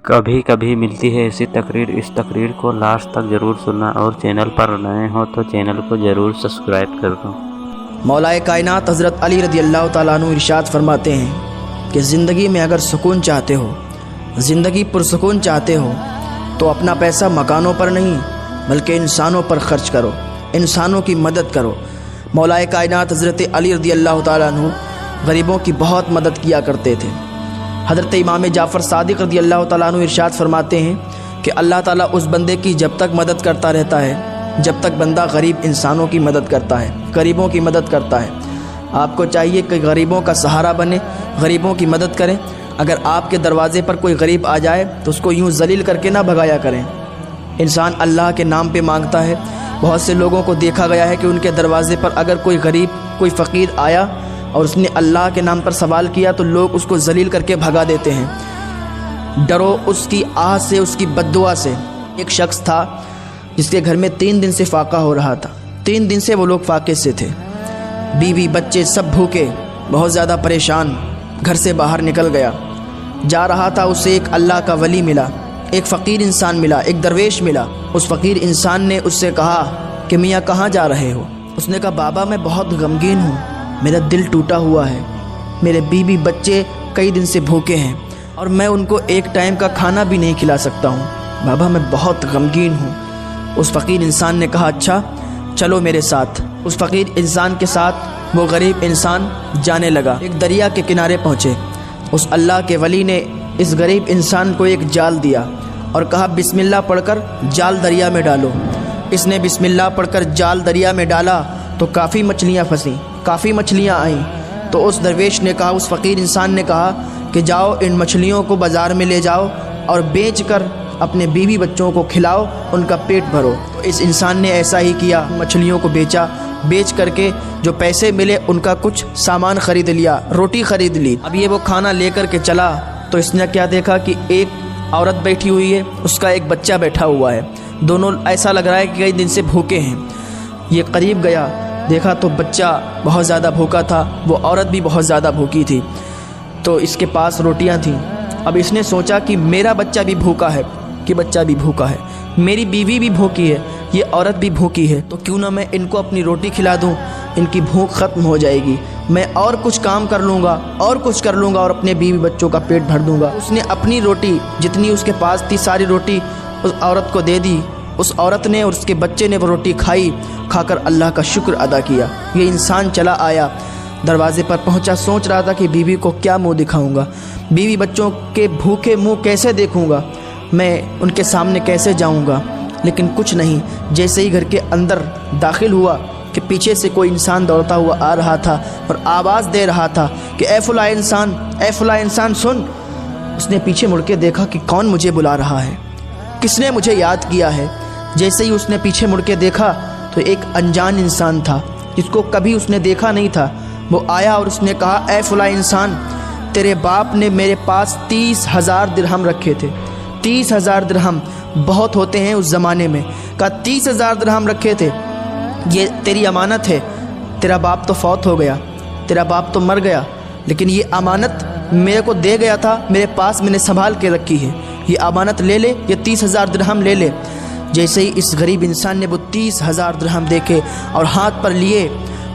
کبھی کبھی ملتی ہے ایسی تقریر، اس تقریر کو لاسٹ تک ضرور سننا، اور چینل پر نئے ہو تو چینل کو ضرور سبسکرائب کر دو۔ مولا کائنات حضرت علی رضی اللہ تعالیٰ عنہ ارشاد فرماتے ہیں کہ زندگی میں اگر سکون چاہتے ہو، زندگی پرسکون چاہتے ہو، تو اپنا پیسہ مکانوں پر نہیں بلکہ انسانوں پر خرچ کرو، انسانوں کی مدد کرو۔ مولا کائنات حضرت علی رضی اللہ تعالیٰ عنہ غریبوں کی بہت مدد کیا کرتے تھے۔ حضرت امام جعفر صادق رضی اللہ تعالیٰ عنہ ارشاد فرماتے ہیں کہ اللہ تعالیٰ اس بندے کی جب تک مدد کرتا رہتا ہے جب تک بندہ غریب انسانوں کی مدد کرتا ہے، غریبوں کی مدد کرتا ہے۔ آپ کو چاہیے کہ غریبوں کا سہارا بنے، غریبوں کی مدد کریں۔ اگر آپ کے دروازے پر کوئی غریب آ جائے تو اس کو یوں ذلیل کر کے نہ بھگایا کریں۔ انسان اللہ کے نام پہ مانگتا ہے۔ بہت سے لوگوں کو دیکھا گیا ہے کہ ان کے دروازے پر اگر کوئی غریب، کوئی فقیر آیا اور اس نے اللہ کے نام پر سوال کیا تو لوگ اس کو ذلیل کر کے بھگا دیتے ہیں۔ ڈرو اس کی آہ سے، اس کی بد دعا سے۔ ایک شخص تھا جس کے گھر میں 3 دن سے فاقہ ہو رہا تھا، 3 دن سے وہ لوگ فاقے سے تھے، بیوی بچے سب بھوکے، بہت زیادہ پریشان۔ گھر سے باہر نکل گیا، جا رہا تھا، اسے ایک اللہ کا ولی ملا، ایک فقیر انسان ملا، ایک درویش ملا۔ اس فقیر انسان نے اس سے کہا کہ میاں کہاں جا رہے ہو؟ اس نے کہا بابا میں بہت غمگین ہوں، میرا دل ٹوٹا ہوا ہے، میرے بیوی بچے کئی دن سے بھوکے ہیں اور میں ان کو ایک ٹائم کا کھانا بھی نہیں کھلا سکتا ہوں، بابا میں بہت غمگین ہوں۔ اس فقیر انسان نے کہا اچھا چلو میرے ساتھ۔ اس فقیر انسان کے ساتھ وہ غریب انسان جانے لگا۔ ایک دریا کے کنارے پہنچے، اس اللہ کے ولی نے اس غریب انسان کو ایک جال دیا اور کہا بسم اللہ پڑھ کر جال دریا میں ڈالو۔ اس نے بسم اللہ پڑھ کر جال دریا میں ڈالا تو کافی مچھلیاں پھنسیں، کافی مچھلیاں آئیں۔ تو اس درویش نے کہا، اس فقیر انسان نے کہا کہ جاؤ ان مچھلیوں کو بازار میں لے جاؤ اور بیچ کر اپنے بیوی بچوں کو کھلاؤ، ان کا پیٹ بھرو۔ تو اس انسان نے ایسا ہی کیا، مچھلیوں کو بیچا، بیچ کر کے جو پیسے ملے ان کا کچھ سامان خرید لیا، روٹی خرید لی۔ اب یہ وہ کھانا لے کر کے چلا تو اس نے کیا دیکھا کہ ایک عورت بیٹھی ہوئی ہے، اس کا ایک بچہ بیٹھا ہوا ہے، دونوں ایسا لگ رہا ہے کہ کئی دن سے بھوکے ہیں۔ یہ قریب گیا، دیکھا تو بچہ بہت زیادہ بھوکا تھا، وہ عورت بھی بہت زیادہ بھوکی تھی، تو اس کے پاس روٹیاں تھیں۔ اب اس نے سوچا کہ میرا بچہ بھی بھوکا ہے، کہ بچہ بھی بھوکا ہے، میری بیوی بھی بھوکی ہے، یہ عورت بھی بھوکی ہے، تو کیوں نہ میں ان کو اپنی روٹی کھلا دوں، ان کی بھوک ختم ہو جائے گی، میں اور کچھ کام کر لوں گا، اور کچھ کر لوں گا اور اپنے بیوی بچوں کا پیٹ بھر دوں گا۔ اس نے اپنی روٹی جتنی اس کے پاس تھی ساری روٹی اس عورت کو دے دی۔ اس عورت نے اور اس کے بچے نے وہ روٹی کھائی، کھا کر اللہ کا شکر ادا کیا۔ یہ انسان چلا آیا، دروازے پر پہنچا، سوچ رہا تھا کہ بیوی کو کیا منہ دکھاؤں گا، بیوی بچوں کے بھوکے منہ کیسے دیکھوں گا، میں ان کے سامنے کیسے جاؤں گا، لیکن کچھ نہیں۔ جیسے ہی گھر کے اندر داخل ہوا کہ پیچھے سے کوئی انسان دوڑتا ہوا آ رہا تھا اور آواز دے رہا تھا کہ اے فلاں انسان، اے فلاں انسان سن۔ اس نے پیچھے مڑ کے دیکھا کہ کون مجھے بلا رہا ہے، کس نے مجھے یاد کیا ہے۔ جیسے ہی اس نے پیچھے مڑ کے دیکھا تو ایک انجان انسان تھا جس کو کبھی اس نے دیکھا نہیں تھا۔ وہ آیا اور اس نے کہا اے فلاں انسان، تیرے باپ نے میرے پاس 30,000 درہم رکھے تھے۔ 30,000 درہم بہت ہوتے ہیں اس زمانے میں، کہا 30,000 درہم رکھے تھے، یہ تیری امانت ہے۔ تیرا باپ تو فوت ہو گیا، تیرا باپ تو مر گیا، لیکن یہ امانت میرے کو دے گیا تھا، میرے پاس میں نے سنبھال کے رکھی ہے، یہ امانت لے لے، یہ 30,000 درہم لے لے۔ جیسے ہی اس غریب انسان نے وہ 30,000 درہم دیکھے اور ہاتھ پر لیے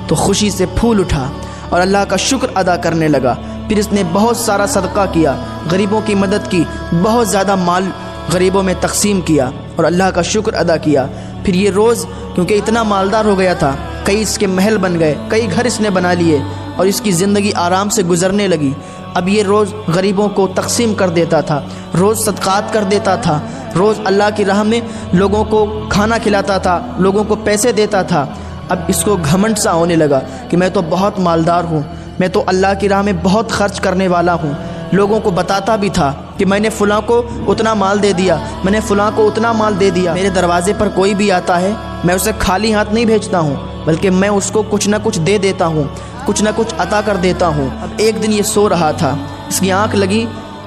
تو خوشی سے پھول اٹھا اور اللہ کا شکر ادا کرنے لگا۔ پھر اس نے بہت سارا صدقہ کیا، غریبوں کی مدد کی، بہت زیادہ مال غریبوں میں تقسیم کیا اور اللہ کا شکر ادا کیا۔ پھر یہ روز کیونکہ اتنا مالدار ہو گیا تھا، کئی اس کے محل بن گئے، کئی گھر اس نے بنا لیے اور اس کی زندگی آرام سے گزرنے لگی۔ اب یہ روز غریبوں کو تقسیم کر دیتا تھا، روز صدقات کر دیتا تھا، روز اللہ کی راہ میں لوگوں کو کھانا کھلاتا تھا، لوگوں کو پیسے دیتا تھا۔ اب اس کو گھمنڈ سا ہونے لگا کہ میں تو بہت مالدار ہوں، میں تو اللہ کی راہ میں بہت خرچ کرنے والا ہوں۔ لوگوں کو بتاتا بھی تھا کہ میں نے فلاں کو اتنا مال دے دیا، میں نے فلاں کو اتنا مال دے دیا۔ میرے دروازے پر کوئی بھی آتا ہے میں اسے خالی ہاتھ نہیں بھیجتا ہوں، بلکہ میں اس کو کچھ نہ کچھ دے دیتا ہوں، کچھ نہ کچھ عطا کر دیتا ہوں۔ اب ایک دن یہ سو رہا تھا، اس کی آنکھ لگی،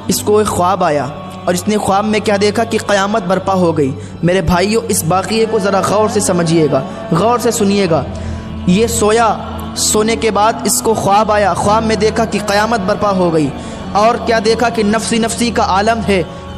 اس کو ایک خواب آیا اور اس نے خواب میں کیا دیکھا کہ قیامت برپا ہو گئی۔ میرے بھائیو اس واقعے کو ذرا غور سے سمجھیے گا، غور سے سنیے گا۔ یہ سویا، سونے کے بعد اس کو خواب آیا، خواب میں دیکھا کہ قیامت برپا ہو گئی، اور کیا دیکھا کہ نفسی نفسی کا عالم ہے،